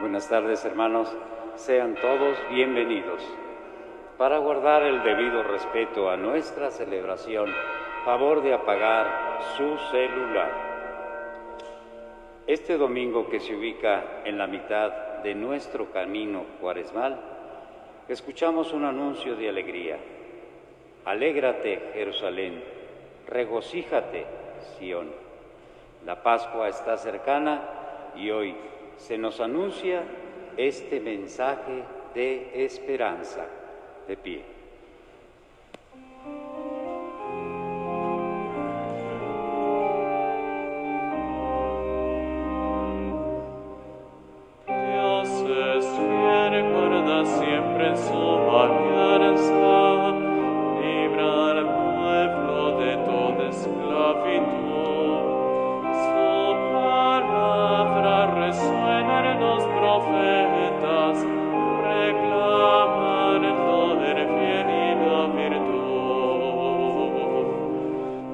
Buenas tardes, hermanos. Sean todos bienvenidos. Para guardar el debido respeto a nuestra celebración, favor de apagar su celular. Este domingo, que se ubica en la mitad de nuestro camino cuaresmal, escuchamos un anuncio de alegría. Alégrate, Jerusalén, regocíjate, Sión. La Pascua está cercana y hoy se nos anuncia este mensaje de esperanza. De pie. Dios es fiel, guarda siempre su alianza, libra al pueblo de toda esclavitud. Su palabra resuena en los profetas, reclaman el poder fiel y la virtud.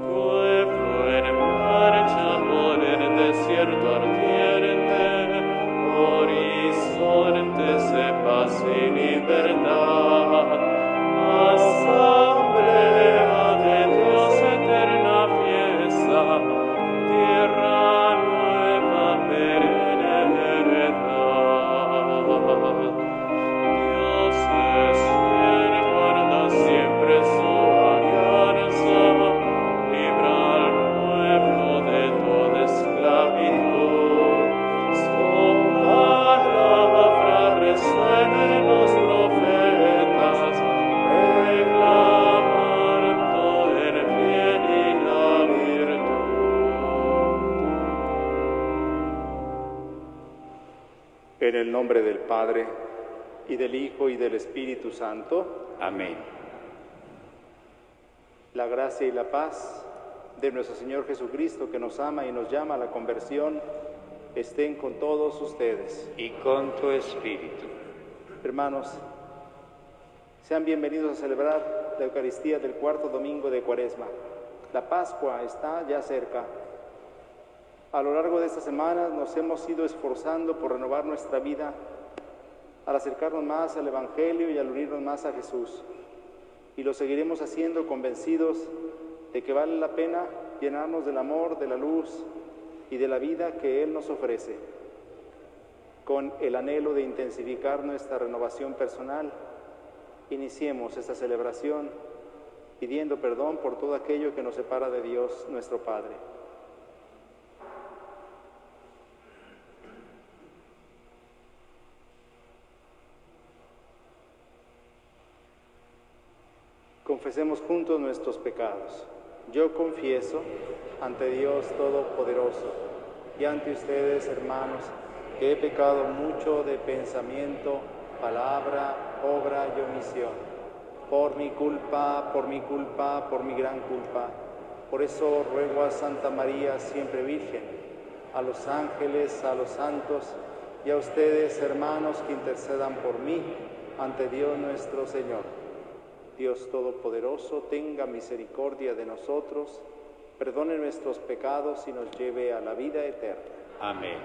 Pueblo en marcha por el desierto ardiente, horizontes de paz y libertad. Asamblea de Dios, eterna fiesta, tierra nueva, perenne heredad. Dios es fiel, guarda siempre su alianza, libra al pueblo de toda esclavitud. Su palabra resuena en los profetas, reclamando el bien y la virtud. En el nombre del Padre, y del Hijo, y del Espíritu Santo. Amén. La gracia y la paz de nuestro Señor Jesucristo, que nos ama y nos llama a la conversión, estén con todos ustedes. Y con tu espíritu. Hermanos, sean bienvenidos a celebrar la Eucaristía del cuarto domingo de Cuaresma. La Pascua está ya cerca. A lo largo de esta semana nos hemos ido esforzando por renovar nuestra vida, al acercarnos más al Evangelio y al unirnos más a Jesús. Y lo seguiremos haciendo convencidos de que vale la pena llenarnos del amor, de la luz y de la vida que Él nos ofrece, con el anhelo de intensificar nuestra renovación personal. Iniciemos esta celebración pidiendo perdón por todo aquello que nos separa de Dios, nuestro Padre. Confesemos juntos nuestros pecados. Yo confieso ante Dios Todopoderoso y ante ustedes, hermanos, que he pecado mucho de pensamiento, palabra, obra y omisión. Por mi culpa, por mi gran culpa. Por eso ruego a Santa María, siempre Virgen, a los ángeles, a los santos y a ustedes, hermanos, que intercedan por mí ante Dios nuestro Señor. Dios Todopoderoso, tenga misericordia de nosotros, perdone nuestros pecados y nos lleve a la vida eterna. Amén.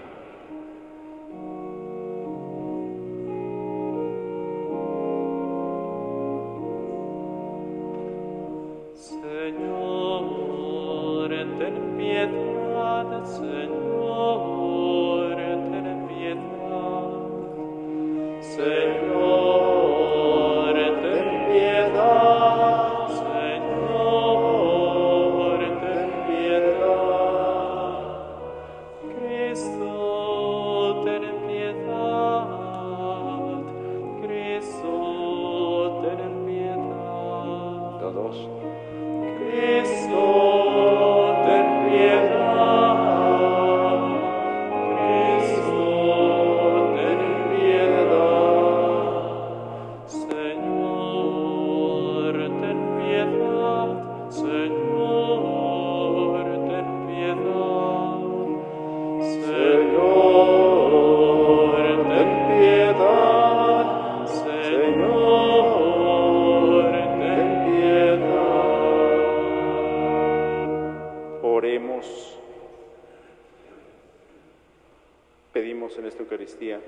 Señor, ten piedad, Señor, ten piedad. Señor, ten piedad, Señor, ten piedad. Cristo, ten piedad, Cristo, ten piedad. Todos. Cristo, ten piedad, Cristo, ten piedad. Señor, ten piedad, Señor, ten piedad. Señor, ten piedad, Señor, ten piedad. Pedimos en esta Eucaristía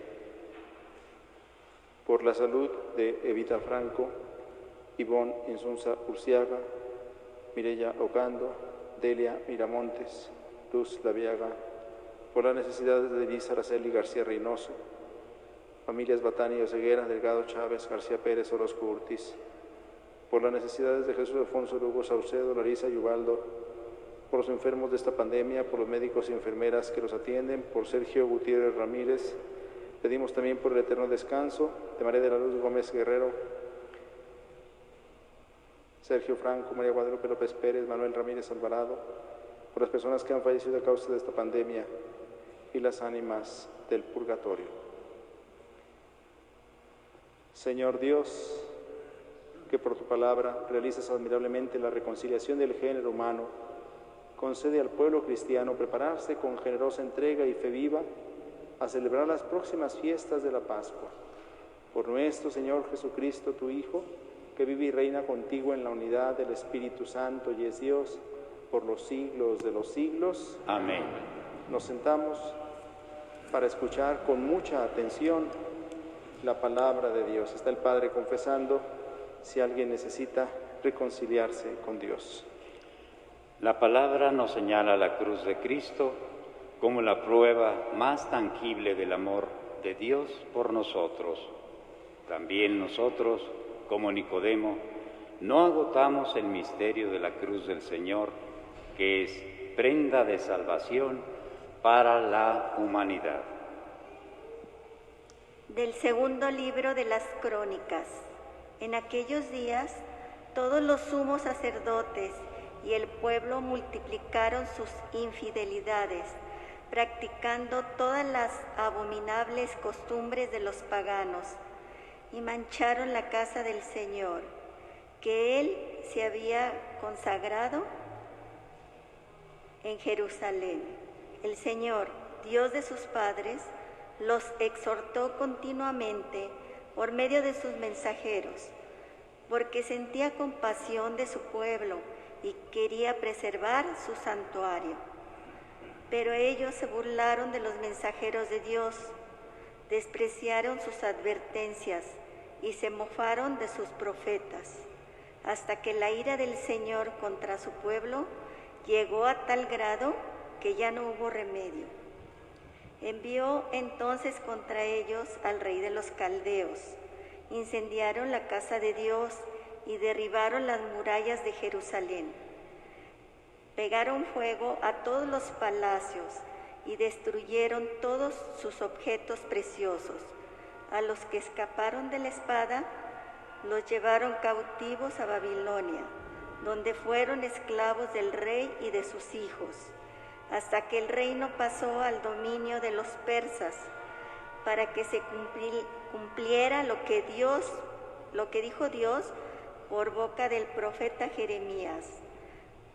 por la salud de Evita Franco, Ivonne Insunza Urciaga, Mireya Ocando, Delia Miramontes, Luz Laviaga, por las necesidades de Denise Araceli García Reynoso, familias Batani Oseguera, Delgado Chávez, García Pérez, Orozco Urtiz, por las necesidades de Jesús Alfonso Lugo Saucedo, Larisa y Ubaldo, por los enfermos de esta pandemia, por los médicos y enfermeras que los atienden, por Sergio Gutiérrez Ramírez. Pedimos también por el eterno descanso de María de la Luz Gómez Guerrero, Sergio Franco, María Guadalupe López Pérez, Manuel Ramírez Alvarado, por las personas que han fallecido a causa de esta pandemia y las ánimas del purgatorio. Señor Dios, que por tu palabra realizas admirablemente la reconciliación del género humano, concede al pueblo cristiano prepararse con generosa entrega y fe viva a celebrar las próximas fiestas de la Pascua. Por nuestro Señor Jesucristo, tu Hijo, que vive y reina contigo en la unidad del Espíritu Santo y es Dios por los siglos de los siglos. Amén. Nos sentamos para escuchar con mucha atención la palabra de Dios. Está el Padre confesando si alguien necesita reconciliarse con Dios. La palabra nos señala la cruz de Cristo como la prueba más tangible del amor de Dios por nosotros. También nosotros, como Nicodemo, no agotamos el misterio de la cruz del Señor, que es prenda de salvación para la humanidad. Del segundo libro de las Crónicas. En aquellos días, todos los sumos sacerdotes y el pueblo multiplicaron sus infidelidades, practicando todas las abominables costumbres de los paganos, y mancharon la casa del Señor, que Él se había consagrado en Jerusalén. El Señor, Dios de sus padres, los exhortó continuamente por medio de sus mensajeros, porque sentía compasión de su pueblo y quería preservar su santuario. Pero ellos se burlaron de los mensajeros de Dios, despreciaron sus advertencias y se mofaron de sus profetas, hasta que la ira del Señor contra su pueblo llegó a tal grado que ya no hubo remedio. Envió entonces contra ellos al rey de los caldeos, incendiaron la casa de Dios y derribaron las murallas de Jerusalén. Pegaron fuego a todos los palacios y destruyeron todos sus objetos preciosos. A los que escaparon de la espada, los llevaron cautivos a Babilonia, donde fueron esclavos del rey y de sus hijos, hasta que el reino pasó al dominio de los persas, para que se cumpliera lo que dijo Dios por boca del profeta Jeremías.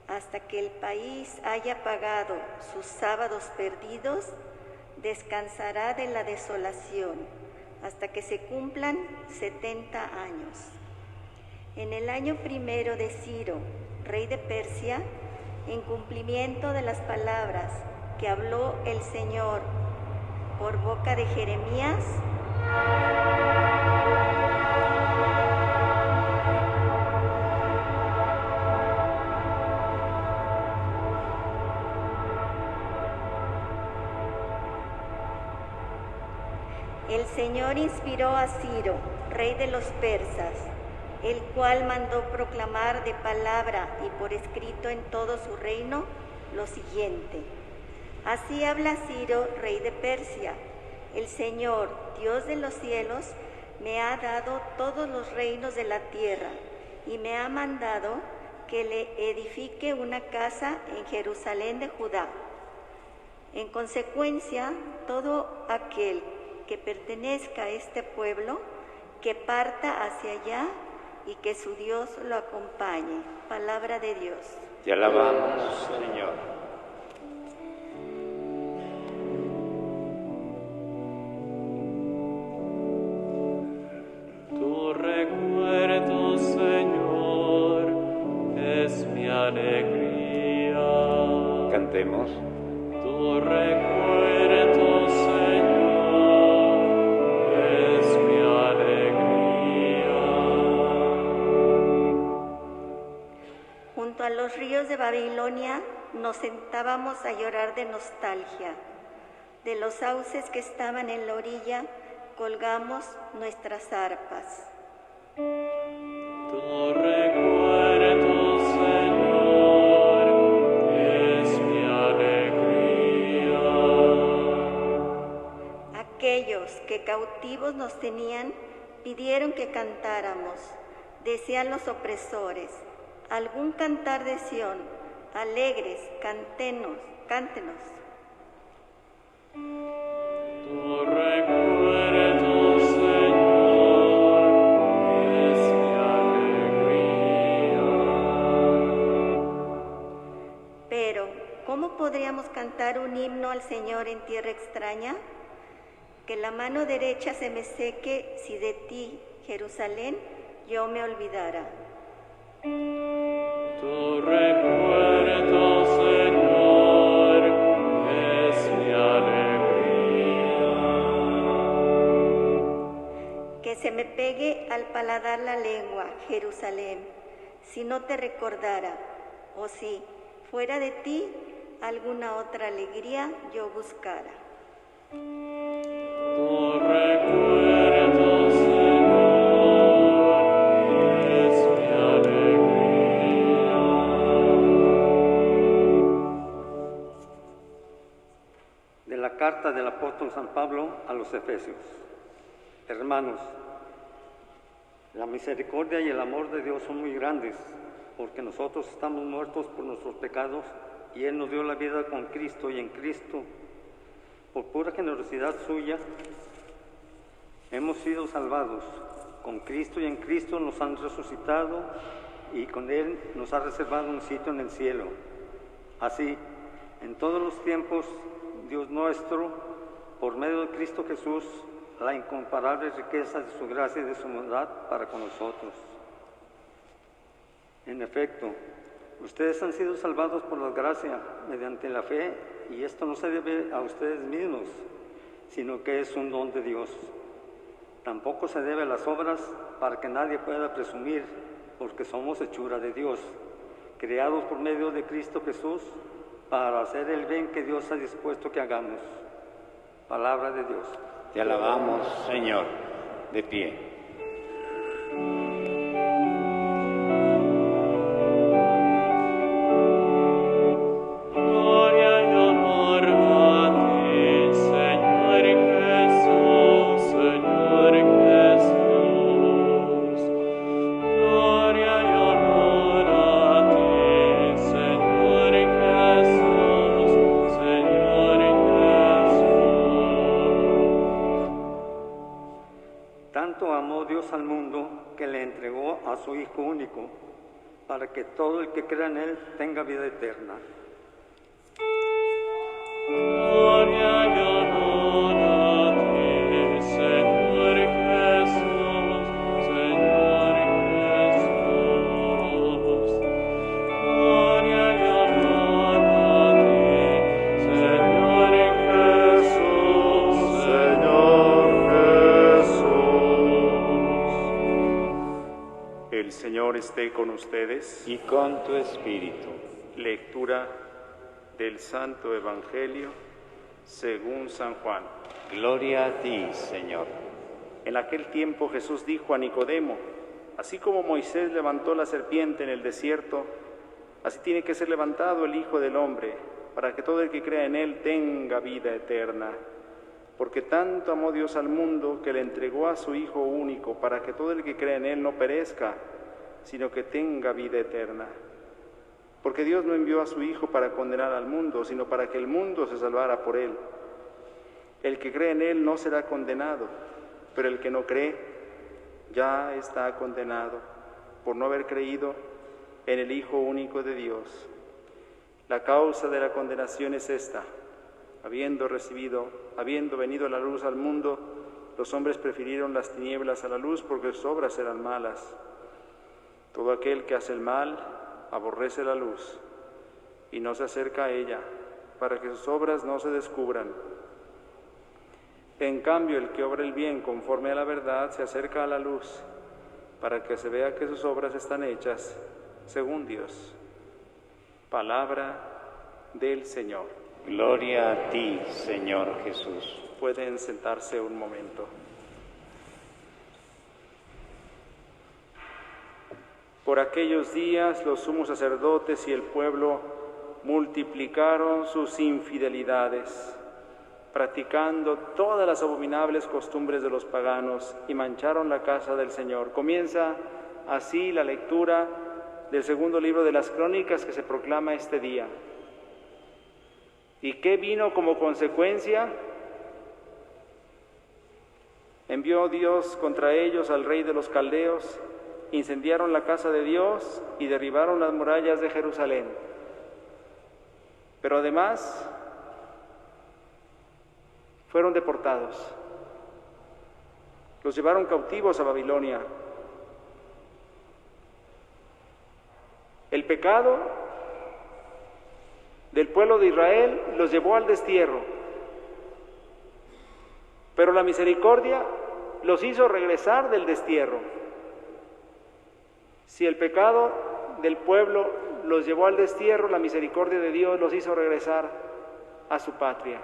Hasta que el país haya pagado sus sábados perdidos, descansará de la desolación, hasta que se cumplan 70 años. En el año primero de Ciro, rey de Persia, en cumplimiento de las palabras que habló el Señor por boca de Jeremías, el Señor inspiró a Ciro, rey de los persas, el cual mandó proclamar de palabra y por escrito en todo su reino lo siguiente: así habla Ciro, rey de Persia: el Señor, Dios de los cielos, me ha dado todos los reinos de la tierra y me ha mandado que le edifique una casa en Jerusalén de Judá. En consecuencia, todo aquel que pertenezca a este pueblo, que parta hacia allá y que su Dios lo acompañe. Palabra de Dios. Te alabamos, Señor. Tu recuerdo, Señor, es mi alegría. Cantemos. Tu recuerdo, Señor, es mi alegría. junto a los ríos de Babilonia nos sentábamos a llorar de nostalgia. De los sauces que estaban en la orilla colgamos nuestras arpas. Tu recuerdo, Señor, es mi alegría. Aquellos que cautivos nos tenían pidieron que cantáramos. Decían los opresores: algún cantar de Sión, alegres, cántenos. Tu recuerdo, Señor, es mi alegría. Pero, ¿cómo podríamos cantar un himno al Señor en tierra extraña? Que la mano derecha se me seque si de ti, Jerusalén, yo me olvidara. Tu recuerdo, Señor, es mi alegría. Que se me pegue al paladar la lengua, Jerusalén, si no te recordara, o si, fuera de ti, alguna otra alegría yo buscara. Tu recuerdo, Señor, es mi alegría. De la carta del apóstol San Pablo a los Efesios. Hermanos, la misericordia y el amor de Dios son muy grandes, porque nosotros estamos muertos por nuestros pecados y Él nos dio la vida con Cristo, y en Cristo, por pura generosidad suya, hemos sido salvados. Con Cristo y en Cristo nos han resucitado y con Él nos ha reservado un sitio en el cielo. Así, en todos los tiempos, Dios nuestro, por medio de Cristo Jesús, la incomparable riqueza de su gracia y de su bondad para con nosotros. En efecto, ustedes han sido salvados por la gracia mediante la fe, y esto no se debe a ustedes mismos, sino que es un don de Dios. Tampoco se debe a las obras para que nadie pueda presumir, porque somos hechura de Dios, creados por medio de Cristo Jesús para hacer el bien que Dios ha dispuesto que hagamos. Palabra de Dios. Te alabamos, Señor. De pie. Gloria y honor a ti, Señor Jesús, Señor Jesús. Gloria y honor a ti, Señor Jesús, Señor Jesús. Tanto amó Dios al mundo que le entregó a su Hijo único, para que todo el que crea en Él tenga vida eterna. Gloria y honor a ti, Señor Jesús, Señor Jesús. Gloria y honor a ti, Señor Jesús, Señor Jesús. El Señor esté con ustedes. Y con tu espíritu. Lectura del Santo Evangelio según San Juan. Gloria a ti, Señor. En aquel tiempo Jesús dijo a Nicodemo: así como Moisés levantó la serpiente en el desierto, así tiene que ser levantado el Hijo del Hombre, para que todo el que crea en Él tenga vida eterna. Porque tanto amó Dios al mundo que le entregó a su Hijo único, para que todo el que crea en Él no perezca, sino que tenga vida eterna. Porque Dios no envió a su Hijo para condenar al mundo, sino para que el mundo se salvara por Él. El que cree en Él no será condenado, pero el que no cree ya está condenado, por no haber creído en el Hijo único de Dios. La causa de la condenación es esta: habiendo venido la luz al mundo, los hombres prefirieron las tinieblas a la luz, porque sus obras eran malas. Todo aquel que hace el mal aborrece la luz y no se acerca a ella, para que sus obras no se descubran. En cambio, el que obra el bien conforme a la verdad se acerca a la luz, para que se vea que sus obras están hechas según Dios. Palabra del Señor. Gloria a ti, Señor Jesús. Pueden sentarse un momento. Por aquellos días los sumos sacerdotes y el pueblo multiplicaron sus infidelidades, practicando todas las abominables costumbres de los paganos, y mancharon la casa del Señor. Comienza así la lectura del segundo libro de las Crónicas que se proclama este día. ¿Y qué vino como consecuencia? Envió Dios contra ellos al rey de los caldeos, incendiaron la casa de Dios y derribaron las murallas de Jerusalén. Pero además fueron deportados. Los llevaron cautivos a Babilonia. El pecado del pueblo de Israel los llevó al destierro, pero la misericordia los hizo regresar del destierro. Si el pecado del pueblo los llevó al destierro, la misericordia de Dios los hizo regresar a su patria.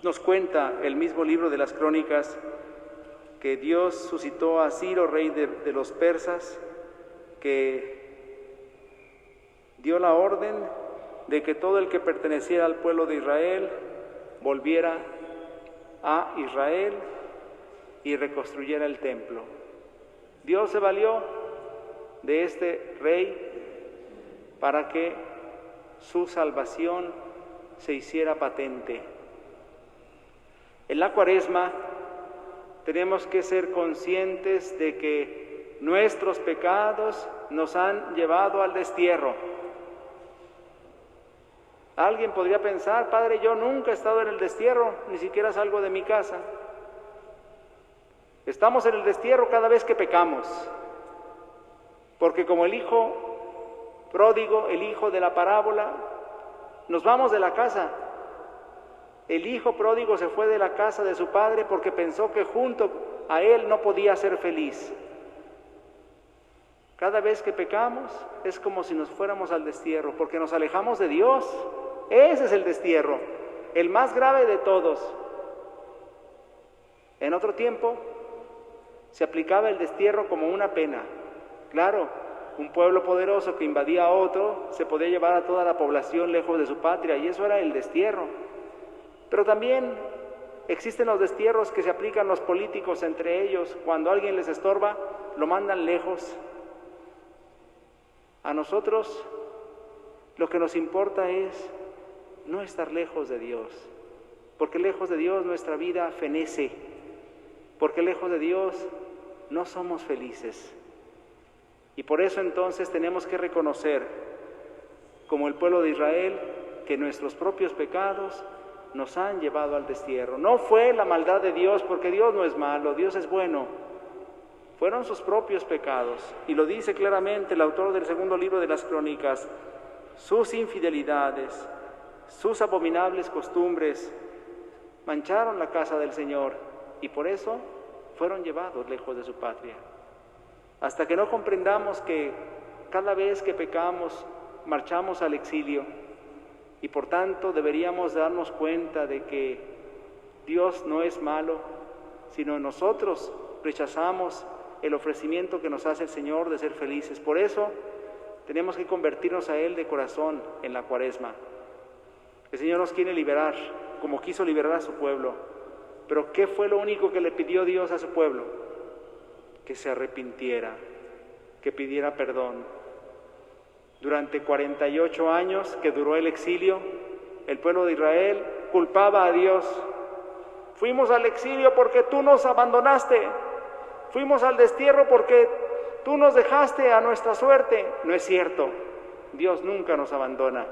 Nos cuenta el mismo libro de las Crónicas que Dios suscitó a Ciro, rey de los persas, que dio la orden de que todo el que perteneciera al pueblo de Israel volviera a Israel y reconstruyera el templo. Dios se valió de este rey para que su salvación se hiciera patente. En la Cuaresma tenemos que ser conscientes de que nuestros pecados nos han llevado al destierro. Alguien podría pensar: Padre, yo nunca he estado en el destierro, ni siquiera salgo de mi casa. Estamos en el destierro cada vez que pecamos, porque como el hijo pródigo, el hijo de la parábola, nos vamos de la casa. El hijo pródigo se fue de la casa de su padre porque pensó que junto a él no podía ser feliz. Cada vez que pecamos es como si nos fuéramos al destierro, porque nos alejamos de Dios. Ese es el destierro, el más grave de todos. En otro tiempo se aplicaba el destierro como una pena. Claro, un pueblo poderoso que invadía a otro se podía llevar a toda la población lejos de su patria, y eso era el destierro. Pero también existen los destierros que se aplican los políticos entre ellos. Cuando alguien les estorba, lo mandan lejos. A nosotros lo que nos importa es no estar lejos de Dios, porque lejos de Dios nuestra vida fenece, porque lejos de Dios no somos felices. Y por eso entonces tenemos que reconocer, como el pueblo de Israel, que nuestros propios pecados nos han llevado al destierro. No fue la maldad de Dios, porque Dios no es malo, Dios es bueno. Fueron sus propios pecados, y lo dice claramente el autor del segundo libro de las Crónicas. Sus infidelidades, sus abominables costumbres mancharon la casa del Señor, y por eso fueron llevados lejos de su patria. Hasta que no comprendamos que cada vez que pecamos marchamos al exilio, y por tanto deberíamos darnos cuenta de que Dios no es malo, sino nosotros rechazamos el ofrecimiento que nos hace el Señor de ser felices. Por eso tenemos que convertirnos a Él de corazón en la Cuaresma. El Señor nos quiere liberar, como quiso liberar a su pueblo. Pero ¿qué fue lo único que le pidió Dios a su pueblo? Que se arrepintiera, que pidiera perdón. Durante 48 años que duró el exilio, el pueblo de Israel culpaba a Dios. Fuimos al exilio porque tú nos abandonaste. Fuimos al destierro porque tú nos dejaste a nuestra suerte. No es cierto. Dios nunca nos abandona,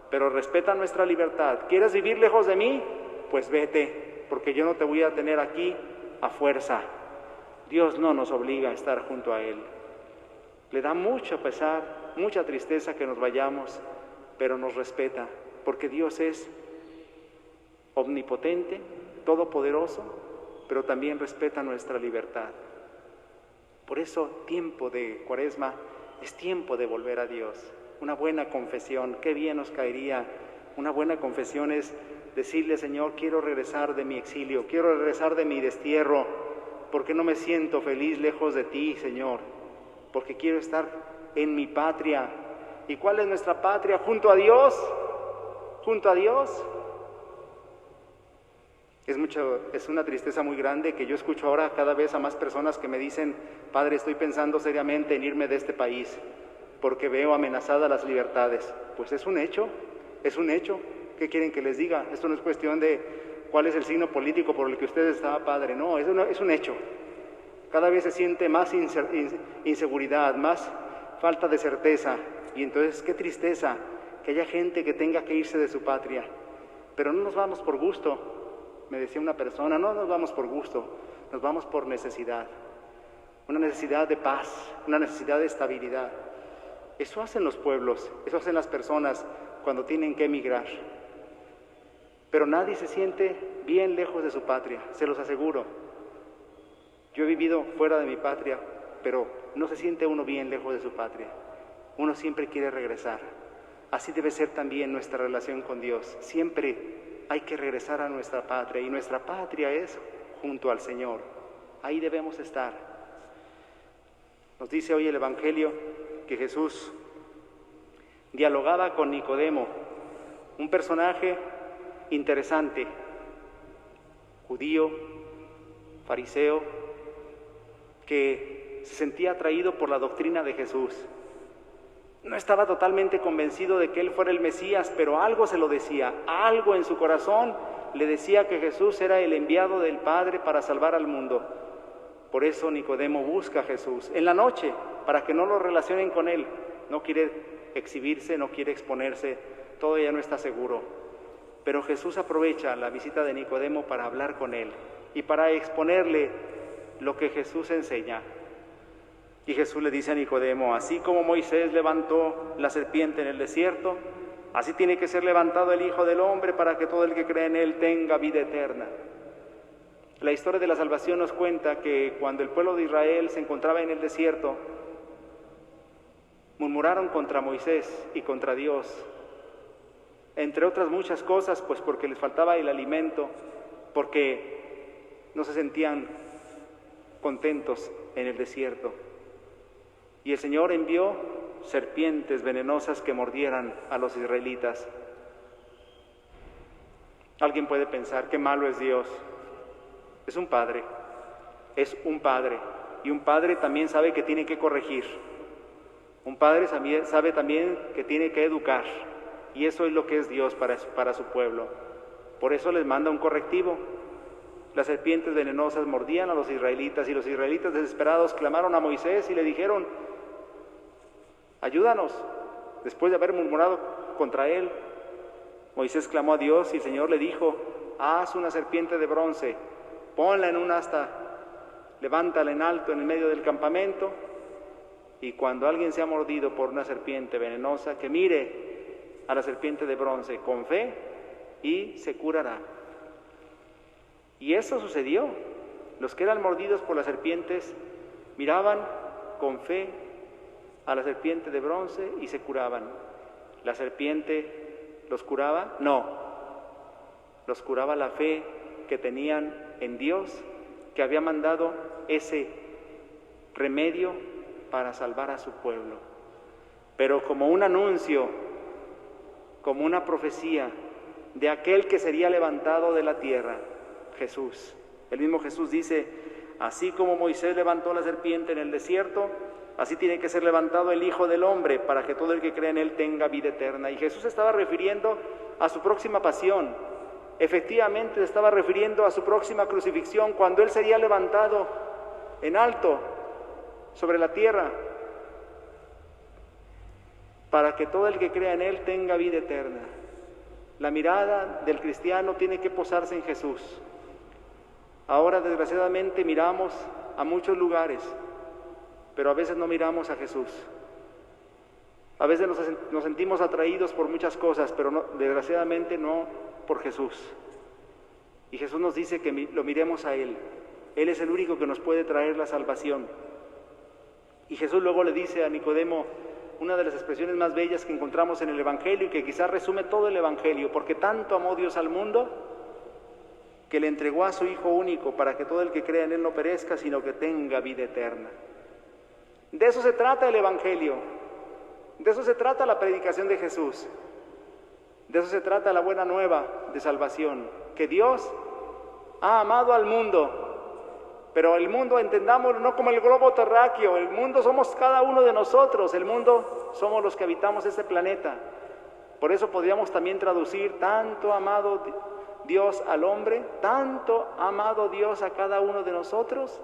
pero respeta nuestra libertad. ¿Quieres vivir lejos de mí? Pues vete, porque yo no te voy a tener aquí a fuerza. Dios no nos obliga a estar junto a Él. Le da mucho pesar, mucha tristeza que nos vayamos, pero nos respeta, porque Dios es omnipotente, todopoderoso, pero también respeta nuestra libertad. Por eso, tiempo de Cuaresma es tiempo de volver a Dios. una buena confesión. Qué bien nos caería. Una buena confesión es decirle, Señor, quiero regresar de mi exilio, quiero regresar de mi destierro, porque no me siento feliz lejos de ti, Señor, porque quiero estar en mi patria. ¿Y cuál es nuestra patria? Junto a Dios, junto a Dios. Es una tristeza muy grande que yo escucho ahora cada vez a más personas que me dicen, Padre, estoy pensando seriamente en irme de este país, porque veo amenazadas las libertades. Pues es un hecho. Es un hecho. ¿Qué quieren que les diga? Esto no es cuestión de cuál es el signo político por el que usted está, Padre. No, es un hecho. Cada vez se siente más inseguridad, más falta de certeza. Y entonces, qué tristeza que haya gente que tenga que irse de su patria. Pero no nos vamos por gusto. Me decía una persona, no nos vamos por gusto, nos vamos por necesidad. Una necesidad de paz, una necesidad de estabilidad. Eso hacen los pueblos, eso hacen las personas cuando tienen que emigrar. Pero nadie se siente bien lejos de su patria, se los aseguro. Yo he vivido fuera de mi patria, pero no se siente uno bien lejos de su patria. Uno siempre quiere regresar. Así debe ser también nuestra relación con Dios. Siempre hay que regresar a nuestra patria, y nuestra patria es junto al Señor. Ahí debemos estar. Nos dice hoy el Evangelio que Jesús dialogaba con Nicodemo, un personaje interesante, judío, fariseo, que se sentía atraído por la doctrina de Jesús. No estaba totalmente convencido de que él fuera el Mesías, pero algo se lo decía, algo en su corazón le decía que Jesús era el enviado del Padre para salvar al mundo. Por eso Nicodemo busca a Jesús en la noche, para que no lo relacionen con él. No quiere exhibirse, no quiere exponerse, todavía no está seguro. Pero Jesús aprovecha la visita de Nicodemo para hablar con él y para exponerle lo que Jesús enseña. Y Jesús le dice a Nicodemo, así como Moisés levantó la serpiente en el desierto, así tiene que ser levantado el Hijo del Hombre para que todo el que cree en él tenga vida eterna. La historia de la salvación nos cuenta que cuando el pueblo de Israel se encontraba en el desierto, murmuraron contra Moisés y contra Dios, entre otras muchas cosas, pues porque les faltaba el alimento, porque no se sentían contentos en el desierto. Y el Señor envió serpientes venenosas que mordieran a los israelitas. Alguien puede pensar, qué malo es Dios. Es un padre, y un padre también sabe que tiene que corregir. Un padre sabe también que tiene que educar, y eso es lo que es Dios para su pueblo. Por eso les manda un correctivo. Las serpientes venenosas mordían a los israelitas, y los israelitas desesperados clamaron a Moisés y le dijeron, ayúdanos. Después de haber murmurado contra él, Moisés clamó a Dios y el Señor le dijo, haz una serpiente de bronce, ponla en un asta, levántala en alto en el medio del campamento, y cuando alguien sea mordido por una serpiente venenosa, que mire a la serpiente de bronce con fe y se curará. Y eso sucedió. Los que eran mordidos por las serpientes miraban con fe a la serpiente de bronce y se curaban. ¿La serpiente los curaba? No. Los curaba la fe que tenían en Dios, que había mandado ese remedio para salvar a su pueblo. Pero como un anuncio, como una profecía de aquel que sería levantado de la tierra, Jesús. El mismo Jesús dice, así como Moisés levantó la serpiente en el desierto, así tiene que ser levantado el Hijo del Hombre para que todo el que cree en él tenga vida eterna. Y Jesús estaba refiriendo a su próxima pasión. Efectivamente estaba refiriendo a su próxima crucifixión, cuando él sería levantado en alto sobre la tierra para que todo el que crea en él tenga vida eterna. La mirada del cristiano tiene que posarse en Jesús. Ahora, desgraciadamente, miramos a muchos lugares, pero a veces no miramos a Jesús. A veces nos sentimos atraídos por muchas cosas, pero no, desgraciadamente no por Jesús. Y Jesús nos dice que lo miremos a Él. Él es el único que nos puede traer la salvación. Y Jesús luego le dice a Nicodemo, una de las expresiones más bellas que encontramos en el Evangelio y que quizás resume todo el Evangelio, porque tanto amó Dios al mundo que le entregó a su Hijo único para que todo el que crea en Él no perezca, sino que tenga vida eterna. De eso se trata el Evangelio, de eso se trata la predicación de Jesús, de eso se trata la buena nueva de salvación, que Dios ha amado al mundo, pero el mundo, entendámoslo, no como el globo terráqueo, el mundo somos cada uno de nosotros, el mundo somos los que habitamos este planeta. Por eso podríamos también traducir: tanto amado Dios al hombre, tanto amado Dios a cada uno de nosotros,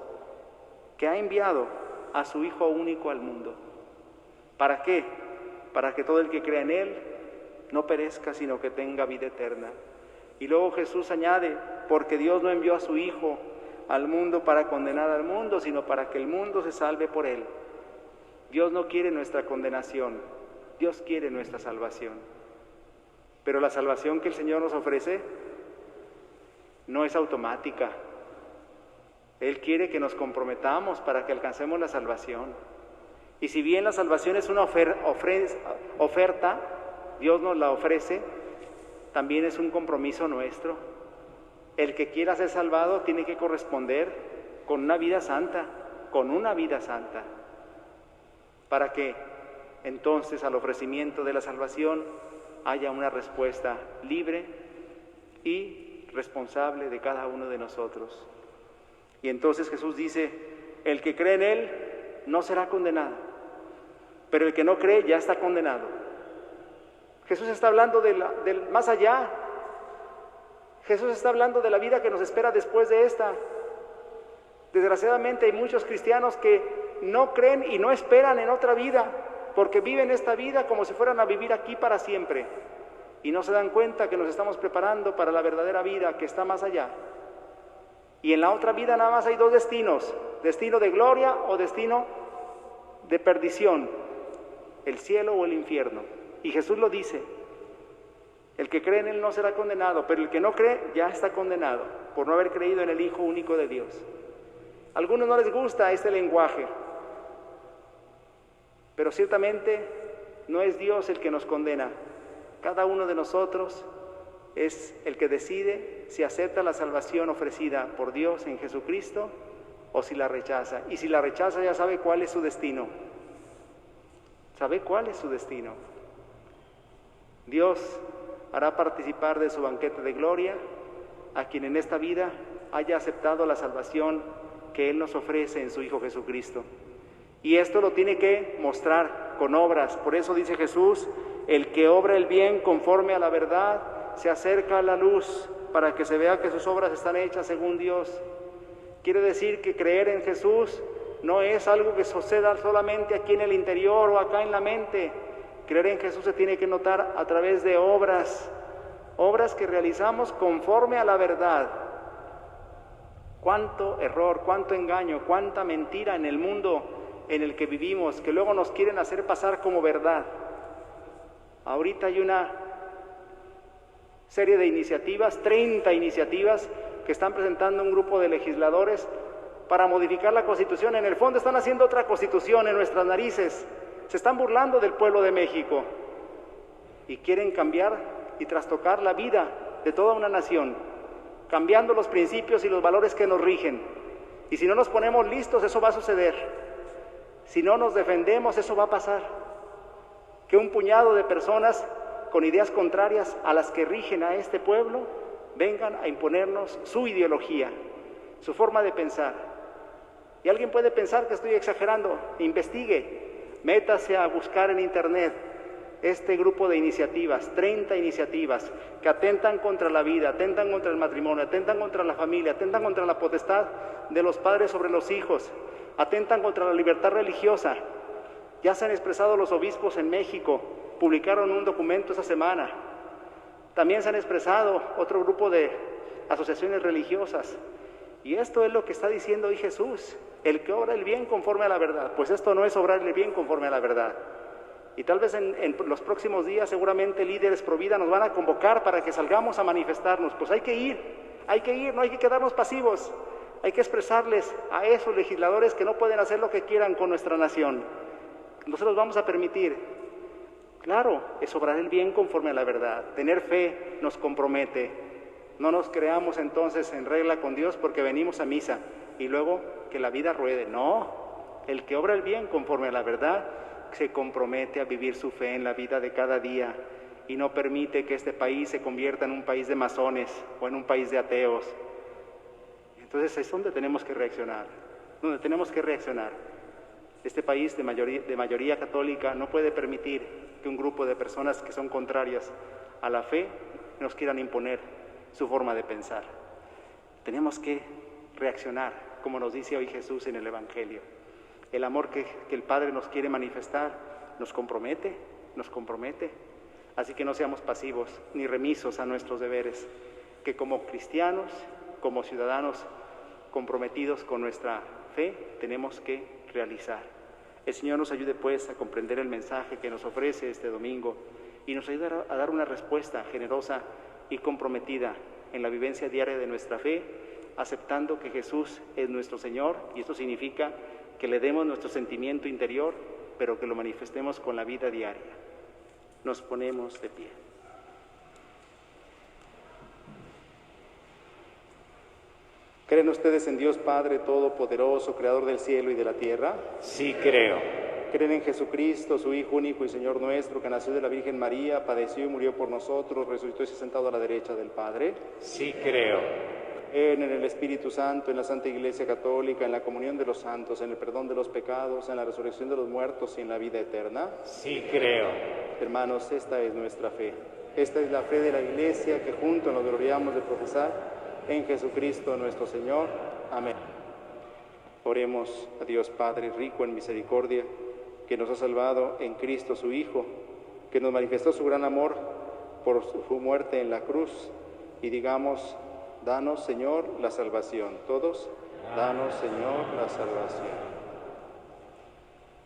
que ha enviado a su Hijo único al mundo. ¿Para qué? Para que todo el que crea en Él no perezca, sino que tenga vida eterna. Y luego Jesús añade: porque Dios no envió a su Hijo al mundo para condenar al mundo, sino para que el mundo se salve por Él. Dios no quiere nuestra condenación, Dios quiere nuestra salvación. Pero la salvación que el Señor nos ofrece no es automática. Él quiere que nos comprometamos para que alcancemos la salvación. Y si bien la salvación es una oferta, Dios nos la ofrece, también es un compromiso nuestro. El que quiera ser salvado tiene que corresponder con una vida santa, para que entonces al ofrecimiento de la salvación haya una respuesta libre y responsable de cada uno de nosotros. Y entonces Jesús dice: el que cree en Él no será condenado, pero el que no cree ya está condenado. Jesús está hablando del más allá. Jesús está hablando de la vida que nos espera después de esta. Desgraciadamente hay muchos cristianos que no creen y no esperan en otra vida, porque viven esta vida como si fueran a vivir aquí para siempre, y no se dan cuenta que nos estamos preparando para la verdadera vida que está más allá. Y en la otra vida nada más hay dos destinos: destino de gloria o destino de perdición, el cielo o el infierno. Y Jesús lo dice: el que cree en Él no será condenado, pero el que no cree ya está condenado por no haber creído en el Hijo único de Dios. A algunos no les gusta este lenguaje, pero ciertamente no es Dios el que nos condena. Cada uno de nosotros es el que decide si acepta la salvación ofrecida por Dios en Jesucristo o si la rechaza. Y si la rechaza, ya sabe cuál es su destino. Sabe cuál es su destino. Dios hará participar de su banquete de gloria a quien en esta vida haya aceptado la salvación que Él nos ofrece en su Hijo Jesucristo. Y esto lo tiene que mostrar con obras. Por eso dice Jesús: el que obra el bien conforme a la verdad se acerca a la luz, para que se vea que sus obras están hechas según Dios. Quiere decir que creer en Jesús no es algo que suceda solamente aquí en el interior o acá en la mente. Creer en Jesús se tiene que notar a través de obras que realizamos conforme a la verdad. Cuánto error, cuánto engaño, cuánta mentira en el mundo en el que vivimos, que luego nos quieren hacer pasar como verdad. Ahorita hay una serie de iniciativas, 30 iniciativas que están presentando un grupo de legisladores para modificar la Constitución. En el fondo están haciendo otra Constitución en nuestras narices. Se están burlando del pueblo de México y quieren cambiar y trastocar la vida de toda una nación, cambiando los principios y los valores que nos rigen. Y si no nos ponemos listos, eso va a suceder. Si no nos defendemos, eso va a pasar. Que un puñado de personas con ideas contrarias a las que rigen a este pueblo vengan a imponernos su ideología, su forma de pensar. Y alguien puede pensar que estoy exagerando. Investigue. Métase a buscar en internet este grupo de iniciativas, 30 iniciativas que atentan contra la vida, atentan contra el matrimonio, atentan contra la familia, atentan contra la potestad de los padres sobre los hijos, atentan contra la libertad religiosa. Ya se han expresado los obispos en México, publicaron un documento esta semana. También se han expresado otro grupo de asociaciones religiosas. Y esto es lo que está diciendo hoy Jesús: el que obra el bien conforme a la verdad. Pues esto no es obrar el bien conforme a la verdad. Y tal vez en los próximos días seguramente líderes pro vida nos van a convocar para que salgamos a manifestarnos. Pues hay que ir, no hay que quedarnos pasivos. Hay que expresarles a esos legisladores que no pueden hacer lo que quieran con nuestra nación, nosotros vamos a permitir. Claro, es obrar el bien conforme a la verdad. Tener fe nos compromete. No nos creamos entonces en regla con Dios porque venimos a misa y luego que la vida ruede. No, el que obra el bien conforme a la verdad se compromete a vivir su fe en la vida de cada día y no permite que este país se convierta en un país de masones o en un país de ateos. Entonces es donde tenemos que reaccionar, Este país de mayoría católica no puede permitir que un grupo de personas que son contrarias a la fe nos quieran imponer su forma de pensar. Tenemos que reaccionar, como nos dice hoy Jesús en el Evangelio. El amor que el Padre nos quiere manifestar nos compromete. Así que no seamos pasivos ni remisos a nuestros deberes, que como cristianos, como ciudadanos comprometidos con nuestra fe, tenemos que realizar. El Señor nos ayude pues a comprender el mensaje que nos ofrece este domingo y nos ayude a dar una respuesta generosa y comprometida en la vivencia diaria de nuestra fe, aceptando que Jesús es nuestro Señor, y esto significa que le demos nuestro sentimiento interior, pero que lo manifestemos con la vida diaria. Nos ponemos de pie. ¿Creen ustedes en Dios Padre Todopoderoso, Creador del cielo y de la tierra? Sí creo. ¿Creen en Jesucristo, su Hijo único y Señor nuestro, que nació de la Virgen María, padeció y murió por nosotros, resucitó y se ha sentado a la derecha del Padre? Sí creo. ¿Creen en el Espíritu Santo, en la Santa Iglesia Católica, en la comunión de los santos, en el perdón de los pecados, en la resurrección de los muertos y en la vida eterna? Sí creo. Hermanos, esta es nuestra fe. Esta es la fe de la Iglesia que juntos nos gloriamos de profesar en Jesucristo nuestro Señor. Amén. Oremos a Dios Padre, rico en misericordia, que nos ha salvado en Cristo su Hijo, que nos manifestó su gran amor por su muerte en la cruz, y digamos: danos, Señor, la salvación. Todos, danos, Señor, la salvación.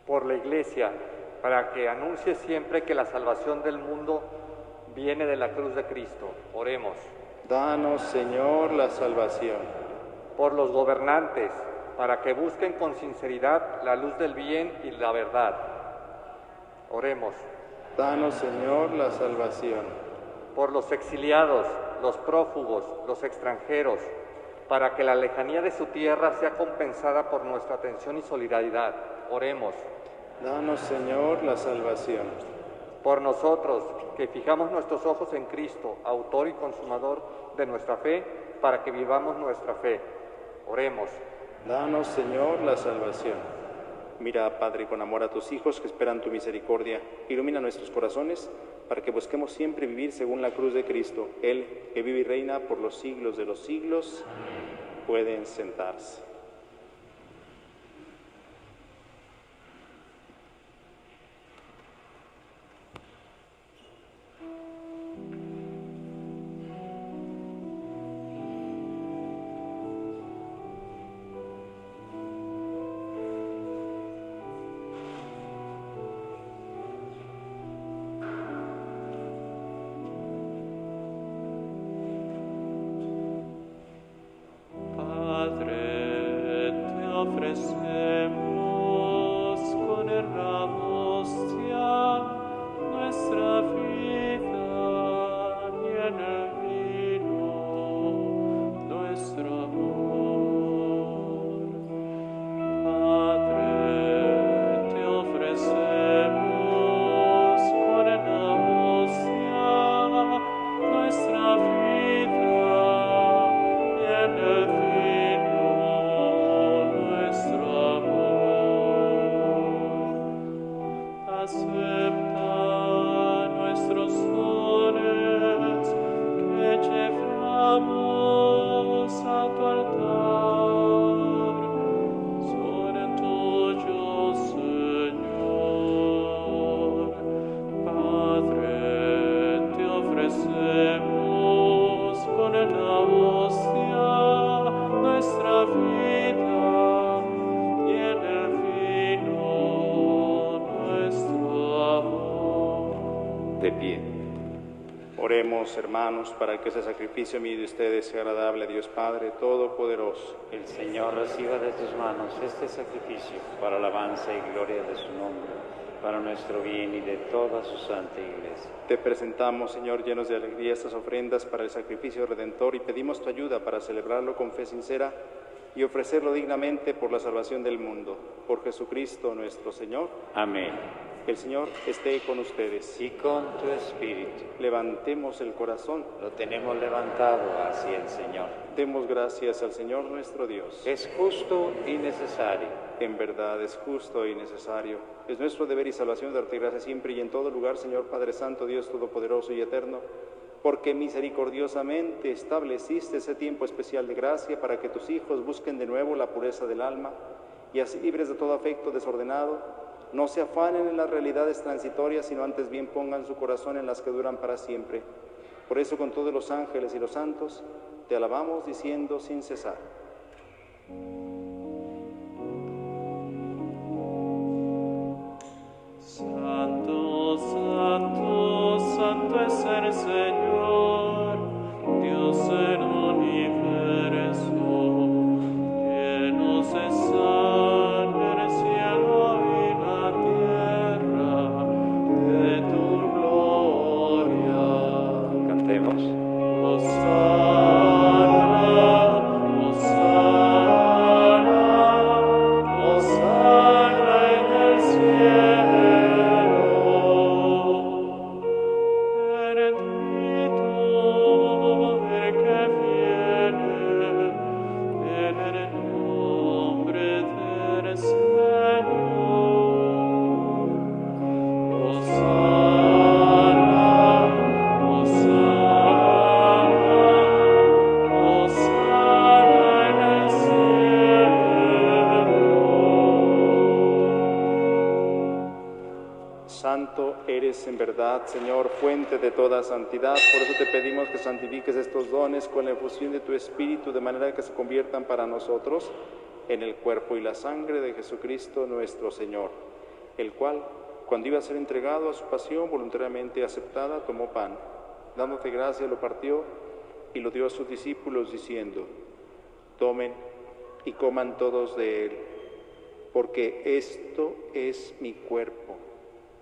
Por la Iglesia, para que anuncie siempre que la salvación del mundo viene de la cruz de Cristo. Oremos. Danos, Señor, la salvación. Por los gobernantes, para que busquen con sinceridad la luz del bien y la verdad. Oremos. Danos, Señor, la salvación. Por los exiliados, los prófugos, los extranjeros, para que la lejanía de su tierra sea compensada por nuestra atención y solidaridad. Oremos. Danos, Señor, la salvación. Por nosotros, que fijamos nuestros ojos en Cristo, autor y consumador de nuestra fe, para que vivamos nuestra fe. Oremos. Danos, Señor, la salvación. Mira, Padre, con amor a tus hijos que esperan tu misericordia. Ilumina nuestros corazones para que busquemos siempre vivir según la cruz de Cristo. Él, que vive y reina por los siglos de los siglos. Pueden sentarse. Oremos, hermanos, para que ese sacrificio mío de ustedes sea agradable a Dios Padre Todopoderoso. El Señor reciba de tus manos este sacrificio para alabanza y gloria de su nombre, para nuestro bien y de toda su santa Iglesia. Te presentamos, Señor, llenos de alegría estas ofrendas para el sacrificio redentor y pedimos tu ayuda para celebrarlo con fe sincera y ofrecerlo dignamente por la salvación del mundo. Por Jesucristo nuestro Señor. Amén. El Señor esté con ustedes. Y con tu espíritu. Levantemos el corazón. Lo tenemos levantado hacia el Señor. Demos gracias al Señor nuestro Dios. Es justo y necesario. En verdad es justo y necesario. Es nuestro deber y salvación darte gracias siempre y en todo lugar, Señor Padre Santo, Dios Todopoderoso y Eterno, porque misericordiosamente estableciste ese tiempo especial de gracia para que tus hijos busquen de nuevo la pureza del alma y así libres de todo afecto desordenado, no se afanen en las realidades transitorias, sino antes bien pongan su corazón en las que duran para siempre. Por eso, con todos los ángeles y los santos, te alabamos diciendo sin cesar. Santo, santo, santo es el Señor, Dios del universo, llenos están el cielo y la tierra de tu gloria. Cantemos. Santo eres en verdad, Señor, fuente de toda santidad. Por eso te pedimos que santifiques estos dones con la efusión de tu Espíritu, de manera que se conviertan para nosotros en el cuerpo y la sangre de Jesucristo nuestro Señor, el cual, cuando iba a ser entregado a su pasión voluntariamente aceptada, tomó pan, dándote gracia, lo partió y lo dio a sus discípulos, diciendo: tomen y coman todos de él, porque esto es mi cuerpo,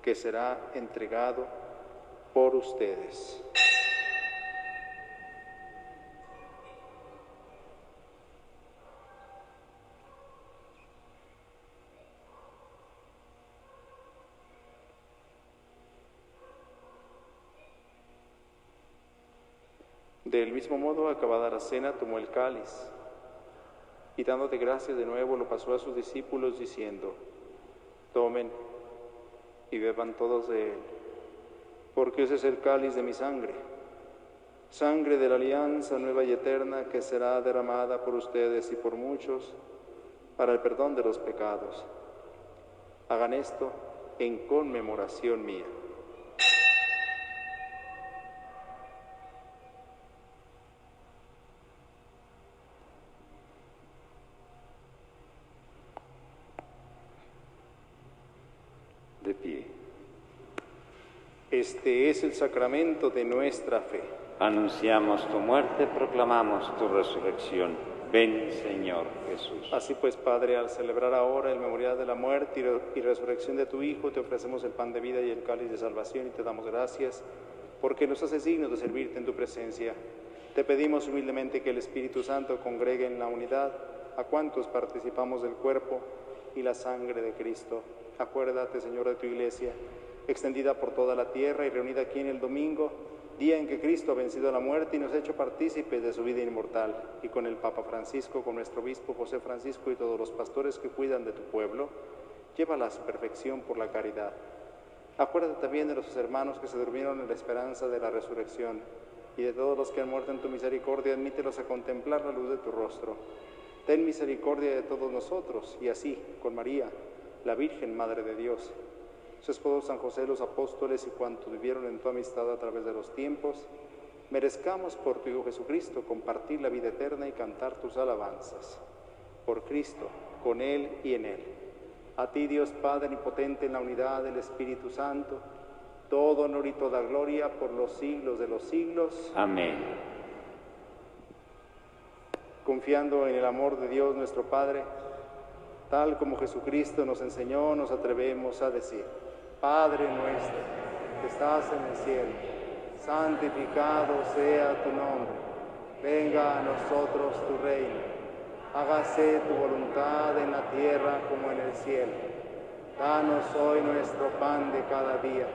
que será entregado por ustedes. Del mismo modo, acabada la cena, tomó el cáliz y dándote gracias de nuevo, lo pasó a sus discípulos, diciendo: tomen y beban todos de él, porque ese es el cáliz de mi sangre, sangre de la alianza nueva y eterna, que será derramada por ustedes y por muchos para el perdón de los pecados. Hagan esto en conmemoración mía. De pie. Este es el sacramento de nuestra fe. Anunciamos tu muerte, proclamamos tu resurrección. Ven, Señor Jesús. Así pues, Padre, al celebrar ahora el memorial de la muerte y resurrección de tu Hijo, te ofrecemos el pan de vida y el cáliz de salvación y te damos gracias porque nos haces dignos de servirte en tu presencia. Te pedimos humildemente que el Espíritu Santo congregue en la unidad a cuantos participamos del cuerpo y la sangre de Cristo. Acuérdate, Señor, de tu Iglesia, extendida por toda la tierra y reunida aquí en el domingo, día en que Cristo ha vencido a la muerte y nos ha hecho partícipes de su vida inmortal, y con el Papa Francisco, con nuestro obispo José Francisco y todos los pastores que cuidan de tu pueblo, llévala a su perfección por la caridad. Acuérdate también de los hermanos que se durmieron en la esperanza de la resurrección, y de todos los que han muerto en tu misericordia, admítelos a contemplar la luz de tu rostro. Ten misericordia de todos nosotros, y así, con María, la Virgen Madre de Dios, su esposo San José, los apóstoles y cuantos vivieron en tu amistad a través de los tiempos, merezcamos por tu Hijo Jesucristo compartir la vida eterna y cantar tus alabanzas. Por Cristo, con Él y en Él. A ti, Dios Padre omnipotente, en la unidad del Espíritu Santo, todo honor y toda gloria por los siglos de los siglos. Amén. Confiando en el amor de Dios nuestro Padre, tal como Jesucristo nos enseñó, nos atrevemos a decir: Padre nuestro, que estás en el cielo, santificado sea tu nombre. Venga a nosotros tu reino. Hágase tu voluntad en la tierra como en el cielo. Danos hoy nuestro pan de cada día.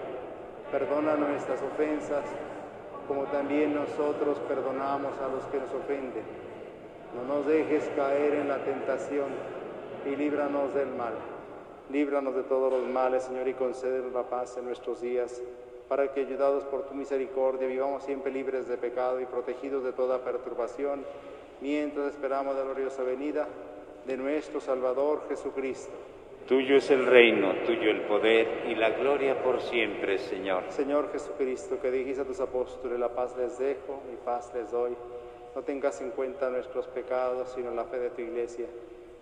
Perdona nuestras ofensas, como también nosotros perdonamos a los que nos ofenden. No nos dejes caer en la tentación y líbranos del mal. Líbranos de todos los males, Señor, y concédenos la paz en nuestros días, para que, ayudados por tu misericordia, vivamos siempre libres de pecado y protegidos de toda perturbación, mientras esperamos la gloriosa venida de nuestro Salvador Jesucristo. Tuyo es el reino, tuyo el poder y la gloria por siempre, Señor. Señor Jesucristo, que dijiste a tus apóstoles, la paz les dejo, mi paz les doy. No tengas en cuenta nuestros pecados, sino la fe de tu Iglesia.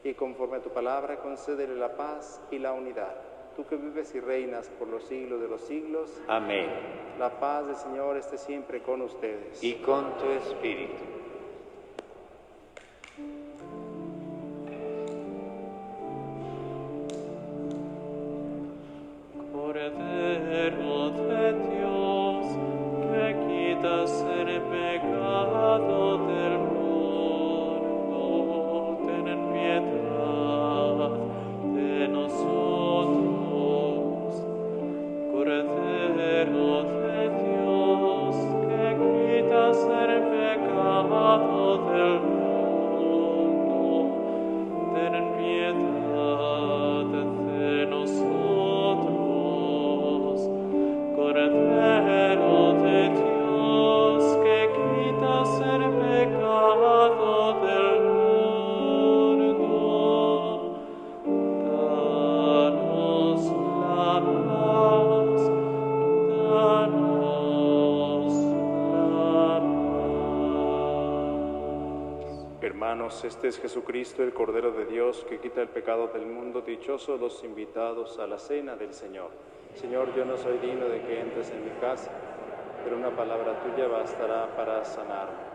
Y conforme a tu palabra, concédele la paz y la unidad. Tú que vives y reinas por los siglos de los siglos. Amén. La paz del Señor esté siempre con ustedes. Y con tu espíritu. Cordero de Dios, que quitas el pecado del mundo, ten piedad de nosotros. Cordero de Dios, que quitas el pecado del mundo, ten piedad de nosotros. Cordero de Dios, que quitas el pecado del mundo, danos la paz, danos la paz. Hermanos, este es Jesucristo, el Cordero de Dios, que quita el pecado del mundo. Dichosos los invitados a la cena del Señor. Señor, yo no soy digno de que entres en mi casa, pero una palabra tuya bastará para sanarme.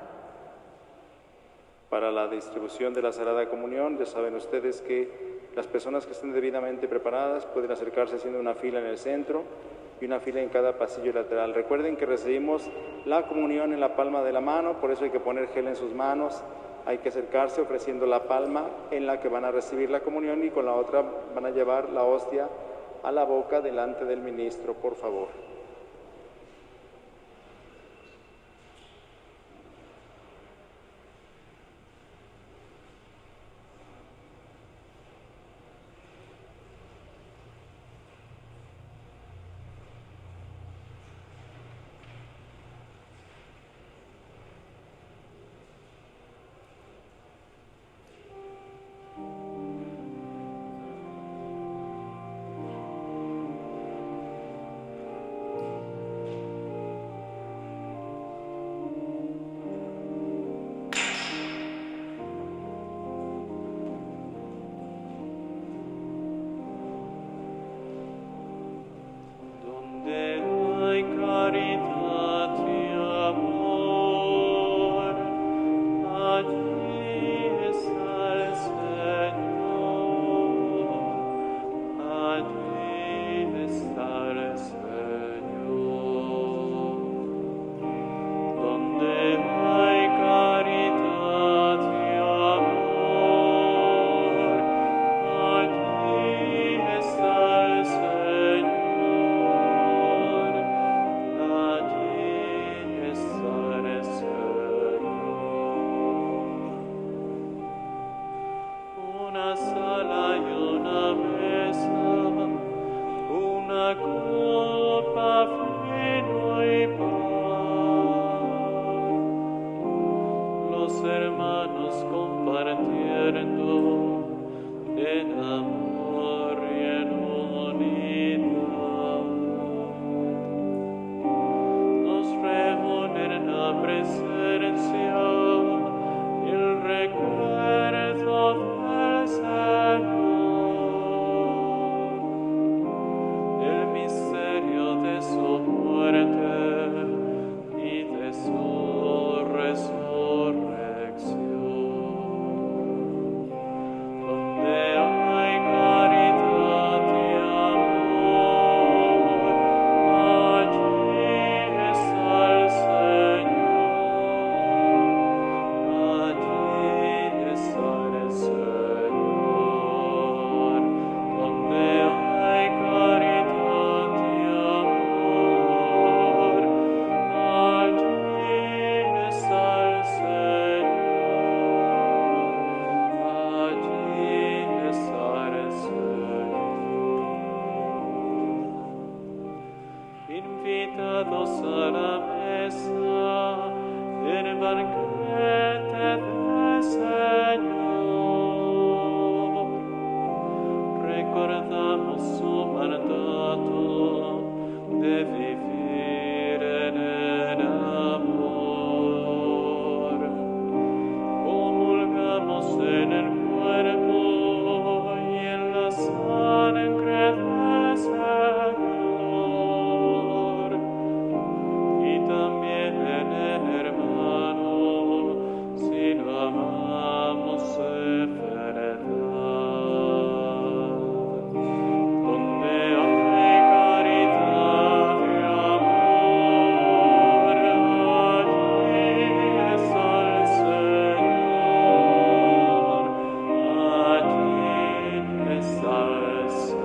Para la distribución de la Sagrada Comunión, ya saben ustedes que las personas que estén debidamente preparadas pueden acercarse haciendo una fila en el centro y una fila en cada pasillo lateral. Recuerden que recibimos la comunión en la palma de la mano, por eso hay que poner gel en sus manos. Hay que acercarse ofreciendo la palma en la que van a recibir la comunión y con la otra van a llevar la hostia a la boca delante del ministro, por favor. Donde hay caridad y amor, invitados a la mesa del banquete del Señor. Recordamos su mandato de vivir en el amor. Comulgamos en el cuerpo y en la sangre del Señor, y también en el hermano, si lo amamos de verdad. Donde hay caridad y amor, allí está el Señor, allí está el Señor.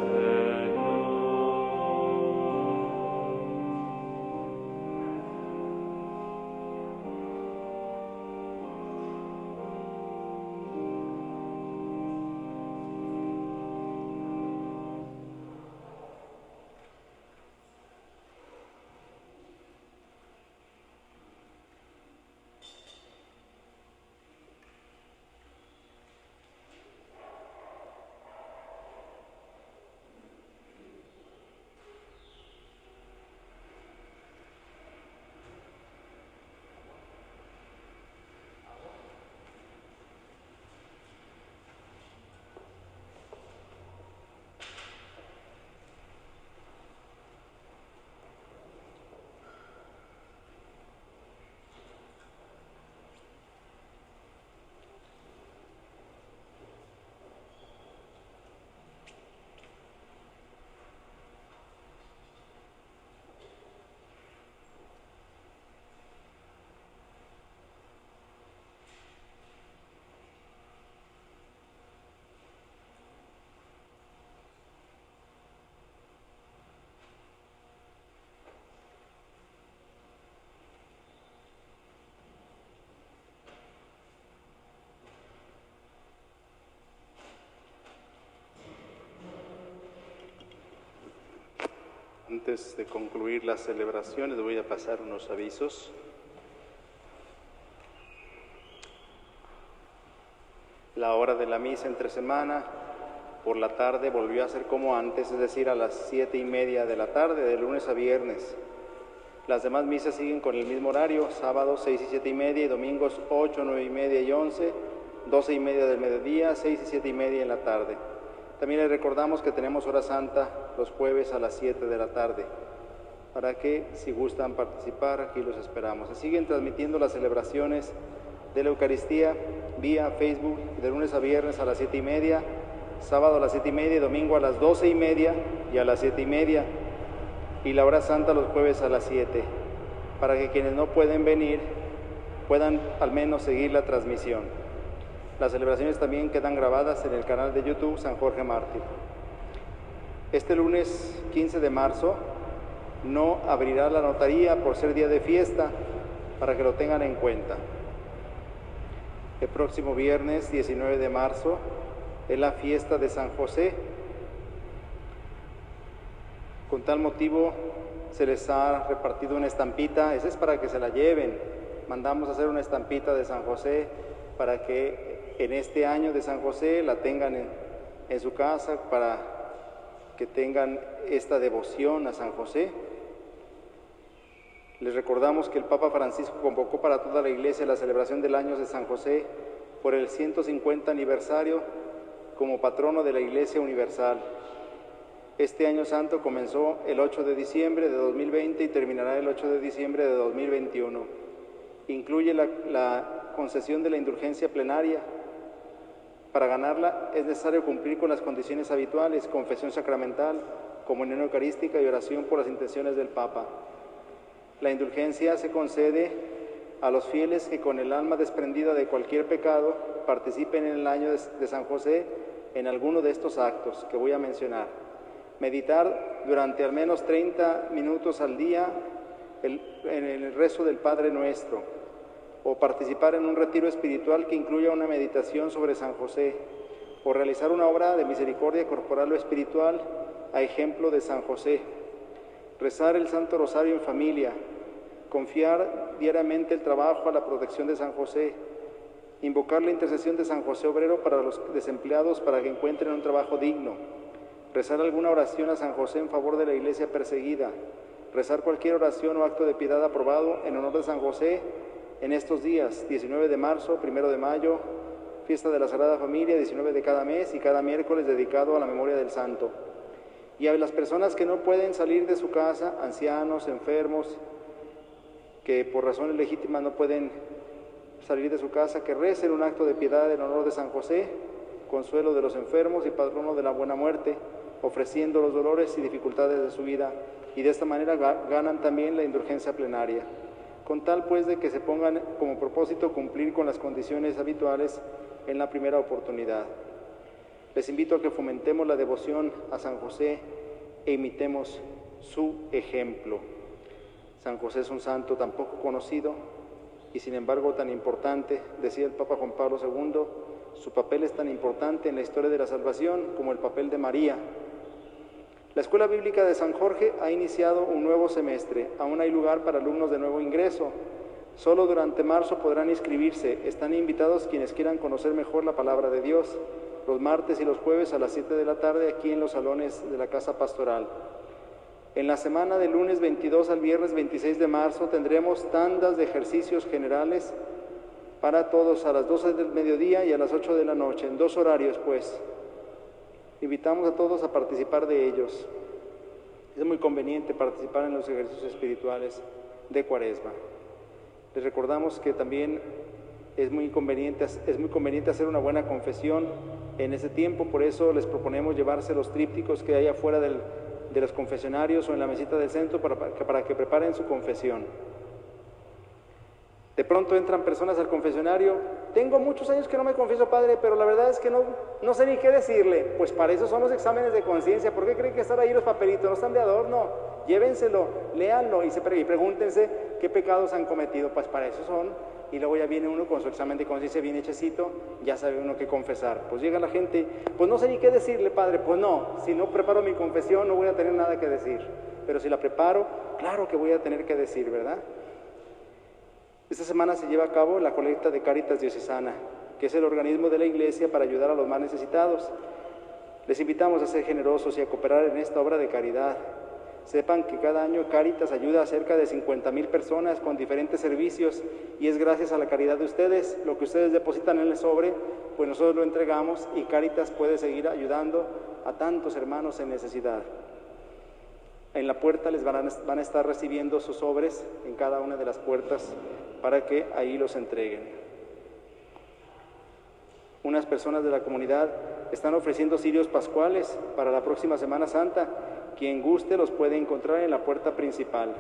Antes de concluir las celebraciones, voy a pasar unos avisos. La hora de la misa entre semana, por la tarde, volvió a ser como antes, es decir, a las 7:30 de la tarde, de lunes a viernes. Las demás misas siguen con el mismo horario, sábados 6 y 7:30, y domingos 8, 9:30 y 11, 12:30 del mediodía, 6 y 7:30 en la tarde. También les recordamos que tenemos hora santa los jueves a las 7 de la tarde, para que si gustan participar, aquí los esperamos. Se siguen transmitiendo las celebraciones de la Eucaristía vía Facebook de lunes a viernes a las 7:30, sábado a las 7:30, domingo a las 12:30 y a las 7:30, y la hora santa los jueves a las 7, para que quienes no pueden venir puedan al menos seguir la transmisión. Las celebraciones también quedan grabadas en el canal de YouTube San Jorge Mártir. Este lunes 15 de marzo no abrirá la notaría por ser día de fiesta, para que lo tengan en cuenta. El próximo viernes 19 de marzo es la fiesta de San José. Con tal motivo se les ha repartido una estampita, esa es para que se la lleven. Mandamos a hacer una estampita de San José para que en este año de San José la tengan en su casa, para que tengan esta devoción a San José. Les recordamos que el Papa Francisco convocó para toda la Iglesia la celebración del año de San José por el 150 aniversario como patrono de la Iglesia Universal. Este año santo comenzó el 8 de diciembre de 2020 y terminará el 8 de diciembre de 2021. Incluye la concesión de la indulgencia plenaria. Para ganarla es necesario cumplir con las condiciones habituales: confesión sacramental, comunión eucarística y oración por las intenciones del Papa. La indulgencia se concede a los fieles que con el alma desprendida de cualquier pecado participen en el año de San José en alguno de estos actos que voy a mencionar. Meditar durante al menos 30 minutos al día en el rezo del Padre Nuestro, o participar en un retiro espiritual que incluya una meditación sobre San José, o realizar una obra de misericordia corporal o espiritual a ejemplo de San José. rezar el Santo Rosario en familia, confiar diariamente el trabajo a la protección de San José, invocar la intercesión de San José Obrero para los desempleados para que encuentren un trabajo digno, rezar alguna oración a San José en favor de la iglesia perseguida, rezar cualquier oración o acto de piedad aprobado en honor de San José en estos días, 19 de marzo, 1 de mayo, fiesta de la Sagrada Familia, 19 de cada mes y cada miércoles dedicado a la memoria del santo. Y a las personas que no pueden salir de su casa, ancianos, enfermos, que por razones legítimas no pueden salir de su casa, que recen un acto de piedad en honor de San José, consuelo de los enfermos y patrono de la buena muerte, ofreciendo los dolores y dificultades de su vida, y de esta manera ganan también la indulgencia plenaria. Con tal pues de que se pongan como propósito cumplir con las condiciones habituales en la primera oportunidad. Les invito a que fomentemos la devoción a San José e imitemos su ejemplo. San José es un santo tan poco conocido y sin embargo tan importante, decía el Papa Juan Pablo II, su papel es tan importante en la historia de la salvación como el papel de María. La Escuela Bíblica de San Jorge ha iniciado un nuevo semestre. Aún hay lugar para alumnos de nuevo ingreso. Solo durante marzo podrán inscribirse. Están invitados quienes quieran conocer mejor la palabra de Dios, los martes y los jueves a las 7 de la tarde aquí en los salones de la Casa Pastoral. En la semana del lunes 22 al viernes 26 de marzo tendremos tandas de ejercicios generales para todos a las 12 del mediodía y a las 8 de la noche, en 2 horarios pues. Invitamos a todos a participar de ellos. Es muy conveniente participar en los ejercicios espirituales de Cuaresma. Les recordamos que también es muy conveniente hacer una buena confesión en ese tiempo, por eso les proponemos llevarse los trípticos que hay afuera de los confesionarios o en la mesita del centro para que preparen su confesión. De pronto entran personas al confesionario, tengo muchos años que no me confieso, padre, pero la verdad es que no sé ni qué decirle. Pues para eso son los exámenes de conciencia. ¿Por qué creen que están ahí los papelitos? No están de adorno. Llévenselo, léanlo y pregúntense qué pecados han cometido. Pues para eso son. Y luego ya viene uno con su examen de conciencia bien hechecito, ya sabe uno qué confesar. Pues llega la gente, pues no sé ni qué decirle, padre. Pues no, si no preparo mi confesión no voy a tener nada que decir. Pero si la preparo, claro que voy a tener que decir, ¿verdad? Esta semana se lleva a cabo la colecta de Cáritas Diocesana, que es el organismo de la Iglesia para ayudar a los más necesitados. Les invitamos a ser generosos y a cooperar en esta obra de caridad. Sepan que cada año Cáritas ayuda a cerca de 50,000 personas con diferentes servicios y es gracias a la caridad de ustedes, lo que ustedes depositan en el sobre, pues nosotros lo entregamos y Cáritas puede seguir ayudando a tantos hermanos en necesidad. En la puerta les van a estar recibiendo sus sobres en cada una de las puertas para que ahí los entreguen. Unas personas de la comunidad están ofreciendo cirios pascuales para la próxima Semana Santa. Quien guste los puede encontrar en la puerta principal.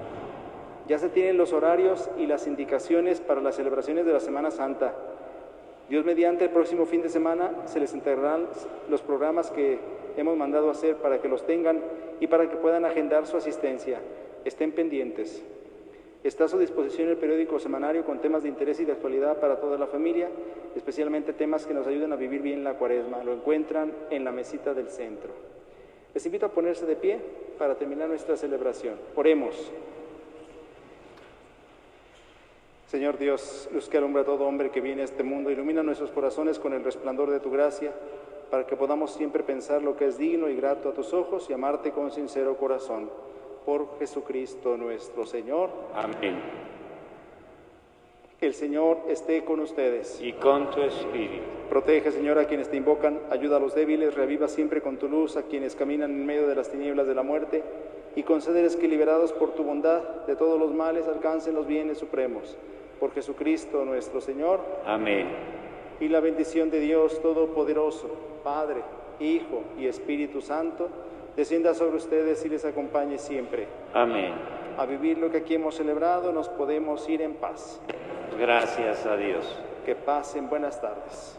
Ya se tienen los horarios y las indicaciones para las celebraciones de la Semana Santa. Dios mediante, el próximo fin de semana se les entregarán los programas que hemos mandado hacer para que los tengan y para que puedan agendar su asistencia. Estén pendientes. Está a su disposición el periódico semanario con temas de interés y de actualidad para toda la familia, especialmente temas que nos ayuden a vivir bien la Cuaresma. Lo encuentran en la mesita del centro. Les invito a ponerse de pie para terminar nuestra celebración. Oremos. Señor Dios, luz que alumbra a todo hombre que viene a este mundo, ilumina nuestros corazones con el resplandor de tu gracia, para que podamos siempre pensar lo que es digno y grato a tus ojos y amarte con sincero corazón. Por Jesucristo nuestro Señor. Amén. El Señor esté con ustedes. Y con tu espíritu. Protege, Señor, a quienes te invocan, ayuda a los débiles, reaviva siempre con tu luz a quienes caminan en medio de las tinieblas de la muerte, y concédeles que, liberados por tu bondad de todos los males, alcancen los bienes supremos. Por Jesucristo nuestro Señor. Amén. Y la bendición de Dios Todopoderoso, Padre, Hijo y Espíritu Santo, descienda sobre ustedes y les acompañe siempre. Amén. A vivir lo que aquí hemos celebrado, nos podemos ir en paz. Gracias a Dios. Que pasen buenas tardes.